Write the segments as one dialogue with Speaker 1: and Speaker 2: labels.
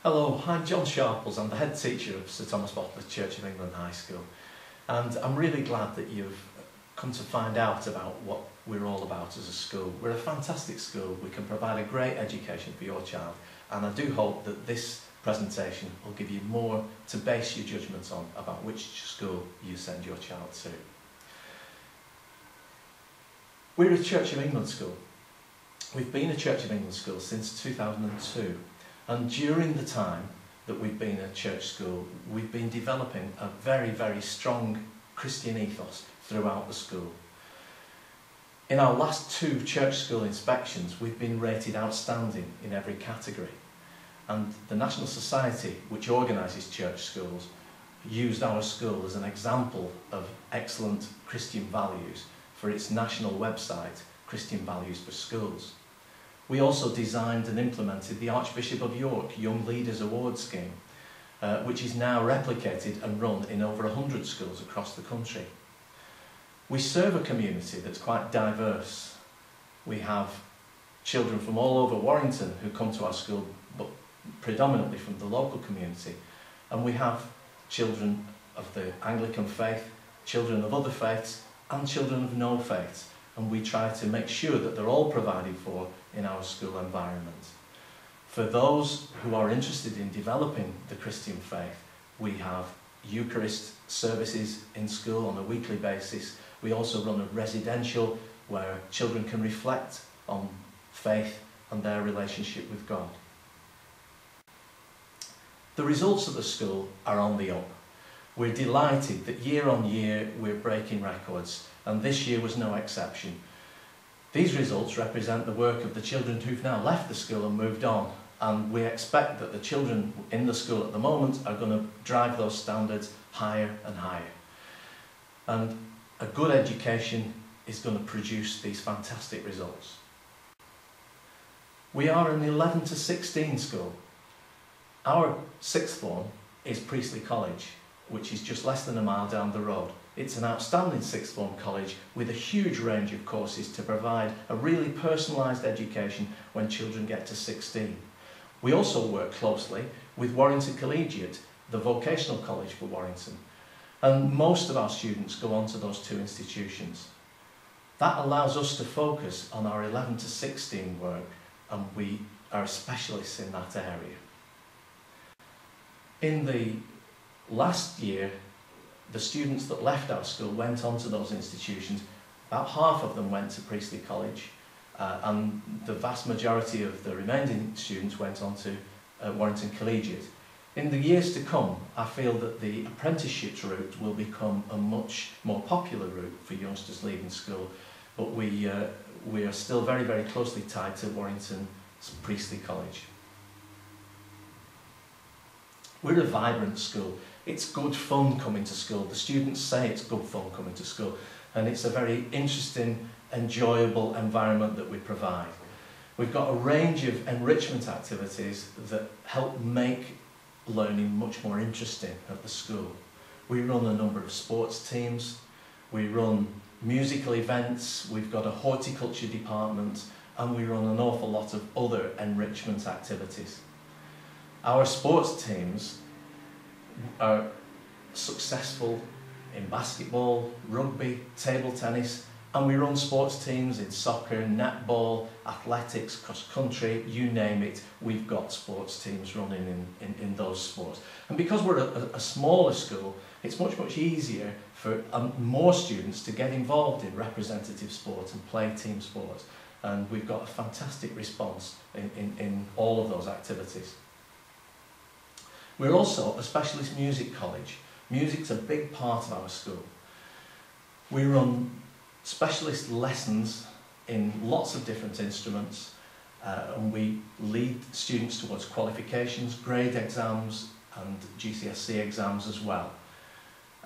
Speaker 1: Hello, I'm John Sharples. I'm the head teacher of Sir Thomas Boteler Church of England High School, and I'm really glad that you've come to find out about what we're all about as a school. We're a fantastic school. We can provide a great education for your child, and I do hope that this presentation will give you more to base your judgments on about which school you send your child to. We're a Church of England school. We've been a Church of England school since 2002. And during the time that we've been a church school, we've been developing a very, very strong Christian ethos throughout the school. In our last 2 church school inspections, we've been rated outstanding in every category. And the National Society, which organises church schools, used our school as an example of excellent Christian values for its national website, Christian Values for Schools. We also designed and implemented the Archbishop of York Young Leaders Award Scheme, which is now replicated and run in over 100 schools across the country. We serve a community that's quite diverse. We have children from all over Warrington who come to our school, but predominantly from the local community. And we have children of the Anglican faith, children of other faiths, and children of no faiths. And we try to make sure that they're all provided for in our school environment. For those who are interested in developing the Christian faith, we have Eucharist services in school on a weekly basis. We also run a residential where children can reflect on faith and their relationship with God. The results of the school are on the up. We're delighted that year on year we're breaking records, and this year was no exception. These results represent the work of the children who've now left the school and moved on, and we expect that the children in the school at the moment are going to drive those standards higher and higher. And a good education is going to produce these fantastic results. We are an 11 to 16 school. Our sixth form is Priestley College, which is just less than a mile down the road. It's an outstanding sixth form college with a huge range of courses to provide a really personalised education when children get to 16. We also work closely with Warrington Collegiate, the vocational college for Warrington, and most of our students go on to those 2 institutions. That allows us to focus on our 11 to 16 work, and we are specialists in that area. In the last year, the students that left our school went on to those institutions. About half of them went to Priestley College, and the vast majority of the remaining students went on to Warrington Collegiate. In the years to come, I feel that the apprenticeships route will become a much more popular route for youngsters leaving school, but we are still very, very closely tied to Warrington Priestley College. We're a vibrant school. It's good fun coming to school. The students say it's good fun coming to school, and it's a very interesting, enjoyable environment that we provide. We've got a range of enrichment activities that help make learning much more interesting at the school. We run a number of sports teams, we run musical events, we've got a horticulture department, and we run an awful lot of other enrichment activities. Our sports teams are successful in basketball, rugby, table tennis, and we run sports teams in soccer, netball, athletics, cross country, you name it, we've got sports teams running in those sports. And because we're a smaller school, it's much, much easier for more students to get involved in representative sport and play team sports. And we've got a fantastic response in all of those activities. We're also a specialist music college. Music's a big part of our school. We run specialist lessons in lots of different instruments, and we lead students towards qualifications, grade exams and GCSE exams as well.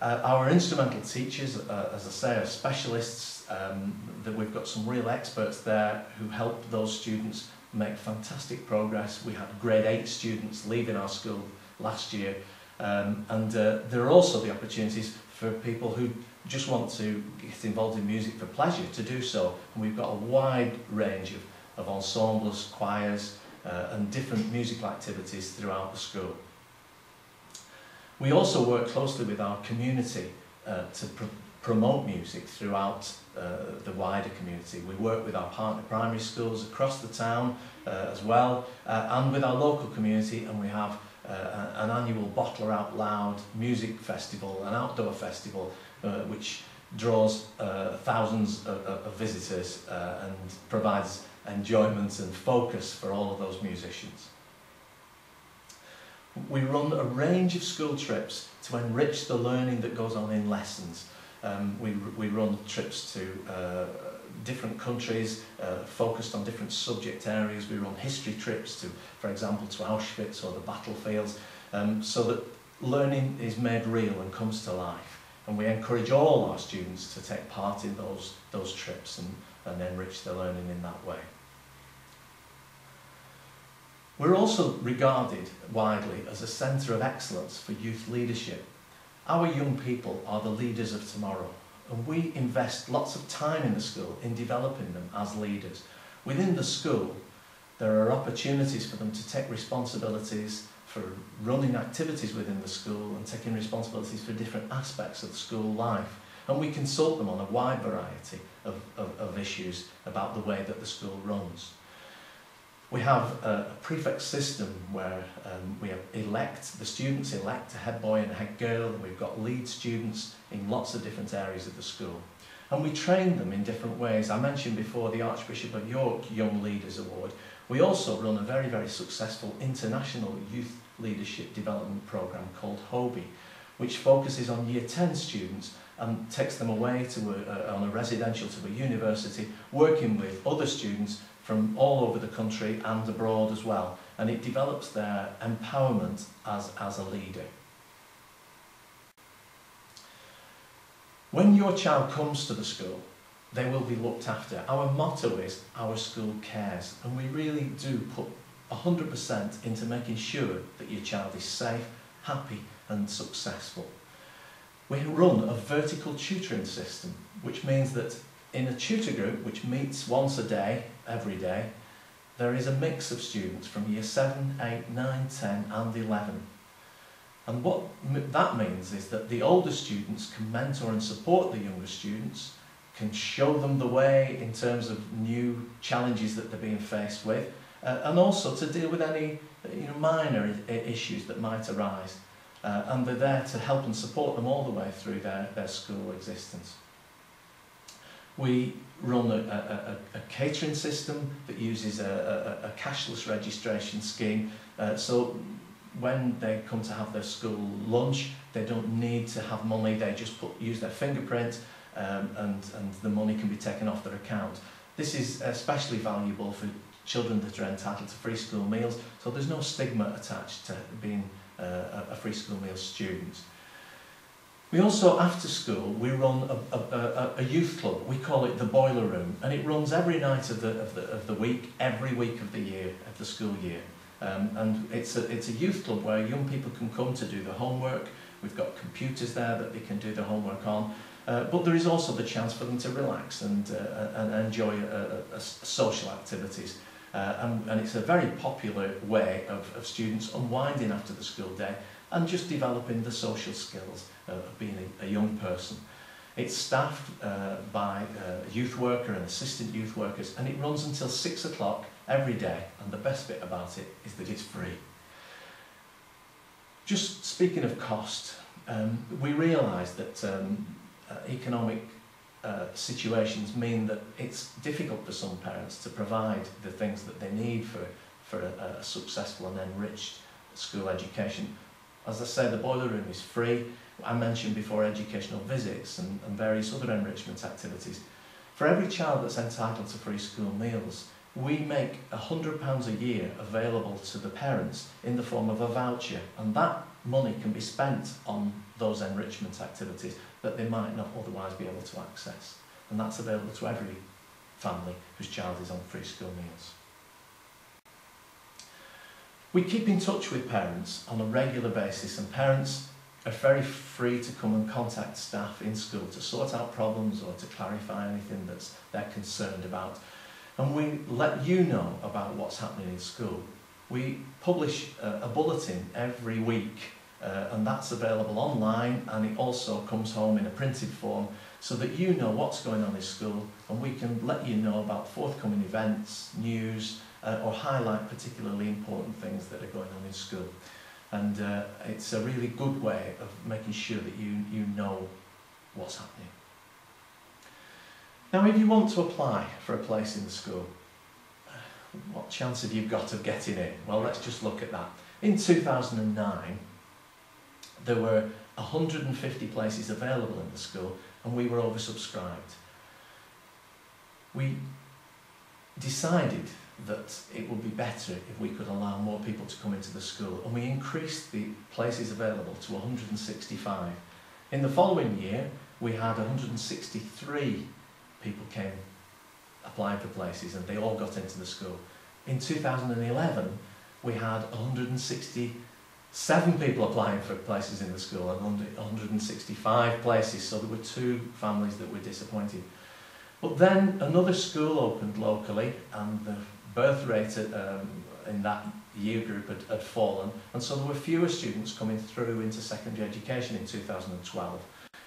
Speaker 1: Our instrumental teachers, as I say, are specialists, that we've got some real experts there who help those students make fantastic progress. We had grade 8 students leaving our school last year, and there are also the opportunities for people who just want to get involved in music for pleasure to do so. And we've got a wide range of ensembles, choirs, and different musical activities throughout the school. We also work closely with our community to promote music throughout the wider community. We work with our partner primary schools across the town as well, and with our local community, and we have an annual Boteler Out Loud music festival, an outdoor festival which draws thousands of visitors and provides enjoyment and focus for all of those musicians. We run a range of school trips to enrich the learning that goes on in lessons. We run trips to different countries focused on different subject areas. We run history trips to, for example, to Auschwitz or the battlefields, so that learning is made real and comes to life. And we encourage all our students to take part in those trips and enrich their learning in that way. We're also regarded widely as a centre of excellence for youth leadership. Our young people are the leaders of tomorrow, and we invest lots of time in the school in developing them as leaders. Within the school, there are opportunities for them to take responsibilities for running activities within the school and taking responsibilities for different aspects of the school life. And we consult them on a wide variety of issues about the way that the school runs. We have a prefect system where the students elect a head boy and a head girl, and we've got lead students in lots of different areas of the school. And we train them in different ways. I mentioned before the Archbishop of York Young Leaders Award. We also run a very, very successful international youth leadership development programme called HOBY, which focuses on Year 10 students and takes them away to on a residential to a university, working with other students from all over the country and abroad as well, and it develops their empowerment as a leader. When your child comes to the school, they will be looked after. Our motto is, our school cares, and we really do put 100% into making sure that your child is safe, happy and successful. We run a vertical tutoring system, which means that in a tutor group which meets once a day, every day, there is a mix of students from year 7, 8, 9, 10 and 11. And what that means is that the older students can mentor and support the younger students, can show them the way in terms of new challenges that they're being faced with, and also to deal with any minor issues that might arise. And they're there to help and support them all the way through their school existence. We run a catering system that uses a cashless registration scheme, so when they come to have their school lunch, they don't need to have money, they just use their fingerprint and the money can be taken off their account. This is especially valuable for children that are entitled to free school meals, so there's no stigma attached to being a free school meal student. We also, after school, we run a youth club. We call it the Boiler Room, and it runs every night of the week, every week of the year, of the school year. And it's a youth club where young people can come to do the homework. We've got computers there that they can do their homework on, but there is also the chance for them to relax and enjoy social activities. And it's a very popular way of students unwinding after the school day and just developing the social skills of being a young person. It's staffed by a youth worker and assistant youth workers, and it runs until 6 o'clock every day, and the best bit about it is that it's free. Just speaking of cost, we realise that economic situations mean that it's difficult for some parents to provide the things that they need for a successful and enriched school education. As I say, the Boiler Room is free. I mentioned before educational visits and various other enrichment activities. For every child that's entitled to free school meals, we make £100 a year available to the parents in the form of a voucher, and that money can be spent on those enrichment activities that they might not otherwise be able to access. And that's available to every family whose child is on free school meals. We keep in touch with parents on a regular basis, and parents are very free to come and contact staff in school to sort out problems or to clarify anything that's they're concerned about. and we let you know about what's happening in school. We publish a bulletin every week, and that's available online, and it also comes home in a printed form so that you know what's going on in school, and we can let you know about forthcoming events, news, or highlight particularly important things that are going on in school. And it's a really good way of making sure that you know what's happening. Now, if you want to apply for a place in the school, what chance have you got of getting in? Well, let's just look at that. In 2009, there were 150 places available in the school, and we were oversubscribed. We decided that it would be better if we could allow more people to come into the school, and we increased the places available to 165. In the following year, we had 163 people came applying for places, and they all got into the school. In 2011, we had 167 people applying for places in the school and 165 places, so there were 2 families that were disappointed. But then another school opened locally, and the birth rate in that year group had fallen, and so there were fewer students coming through into secondary education in 2012.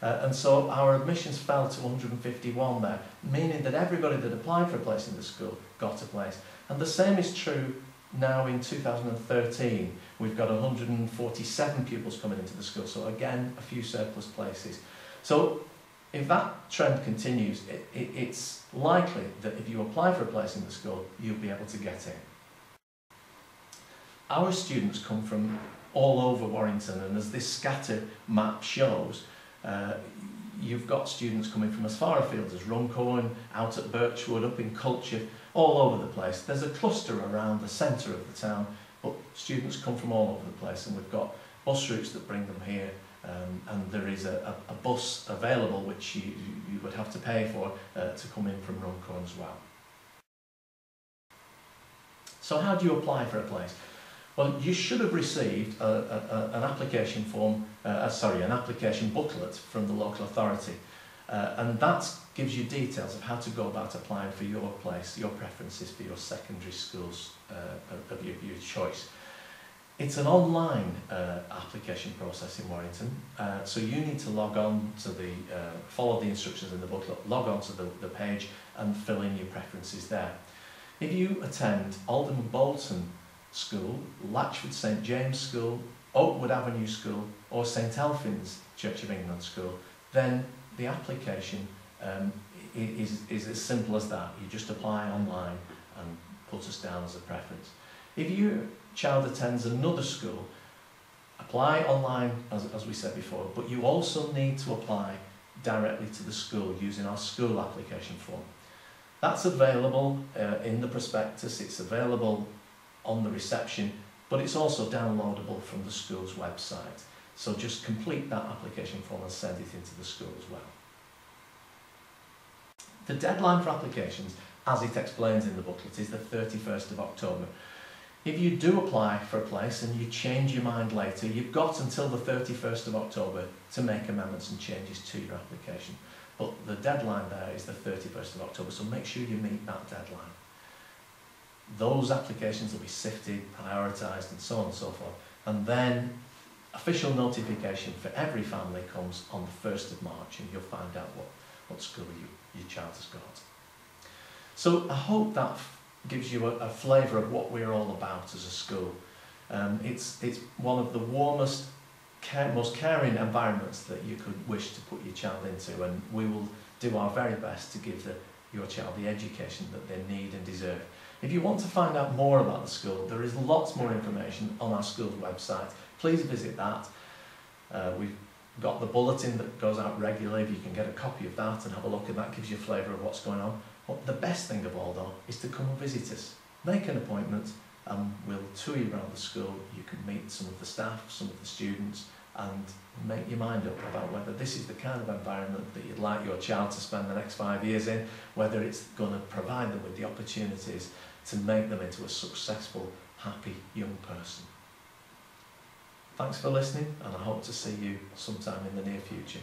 Speaker 1: And so our admissions fell to 151 there, meaning that everybody that applied for a place in the school got a place. And the same is true now in 2013. We've got 147 pupils coming into the school, so again, a few surplus places. So if that trend continues, it's likely that if you apply for a place in the school, you'll be able to get in. Our students come from all over Warrington, and as this scatter map shows, you've got students coming from as far afield as Runcorn, out at Birchwood, up in Culture, all over the place. There's a cluster around the centre of the town, but students come from all over the place, and we've got bus routes that bring them here, and there is a bus available which you would have to pay for to come in from Runcorn as well. So how do you apply for a place? Well, you should have received an application form, an application booklet from the local authority, and that gives you details of how to go about applying for your place, your preferences for your secondary schools of your choice. It's an online application process in Warrington, so you need to log on to follow the instructions in the booklet, log on to the page and fill in your preferences there. If you attend Alderman Bolton School, Latchford St James School, Oakwood Avenue School, or St Elphin's Church of England School, then the application is as simple as that. You just apply online and put us down as a preference. If your child attends another school, apply online, as we said before, but you also need to apply directly to the school using our school application form. That's available in the prospectus, it's available on the reception, but it's also downloadable from the school's website. So just complete that application form and send it into the school as well. The deadline for applications, as it explains in the booklet, is the 31st of October. If you do apply for a place and you change your mind later, you've got until the 31st of October to make amendments and changes to your application. But the deadline there is the 31st of October, so make sure you meet that deadline. Those applications will be sifted, prioritised, and so on and so forth. And then official notification for every family comes on the 1st of March, and you'll find out what school your child has got. So I hope that gives you a flavour of what we're all about as a school. It's one of the warmest, most caring environments that you could wish to put your child into, and we will do our very best to give your child the education that they need and deserve. If you want to find out more about the school, there is lots more information on our school's website. Please visit that. We've got the bulletin that goes out regularly. You can get a copy of that and have a look, and that gives you a flavour of what's going on. But the best thing of all, though, is to come and visit us. Make an appointment, and we'll tour you around the school. You can meet some of the staff, some of the students, and make your mind up about whether this is the kind of environment that you'd like your child to spend the next 5 years in, whether it's going to provide them with the opportunities to make them into a successful, happy young person. Thanks for listening, and I hope to see you sometime in the near future.